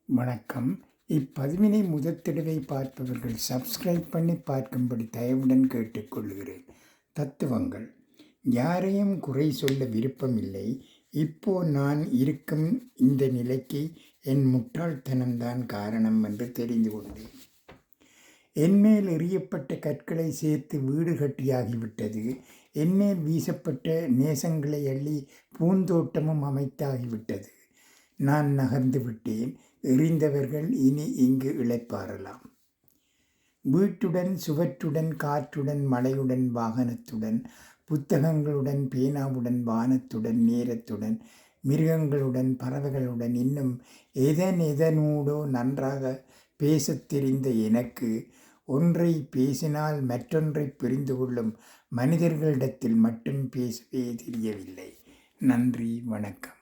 வணக்கம். இப்பதிவினை முதற்தடவை பார்ப்பவர்கள் சப்ஸ்கிரைப் பண்ணி பார்க்கும்படி தயவுடன் கேட்டுக்கொள்கிறேன். தத்துவங்கள். யாரையும் குறை சொல்ல விருப்பமில்லை. இப்போ நான் இருக்கும் இந்த நிலைக்கு என் முட்டாள்தனம்தான் காரணம் என்று தெரிந்து கொண்டேன். என்மேல் எறியப்பட்ட கற்களை சேர்த்து வீடு கட்டியாகிவிட்டது. என்மேல் வீசப்பட்ட நேசங்களை அள்ளி பூந்தோட்டமும் அமைத்தாகிவிட்டது. நான் நகர்ந்து விட்டேன். எறிந்தவர்கள் இனி இங்கு இளைப்பாறலாம். வீட்டுடன், சுவற்றுடன், காற்றுடன், மழையுடன், வாகனத்துடன், புத்தகங்களுடன், பேனாவுடன், வானத்துடன், நேரத்துடன், மிருகங்களுடன், பறவைகளுடன், இன்னும் எதனூடோ நன்றாக பேசத் தெரிந்த எனக்கு ஒன்றை பேசினால் மற்றொன்றை புரிந்து கொள்ளும் மனிதர்களிடத்தில் மட்டும் பேசவே தெரியவில்லை. நன்றி, வணக்கம்.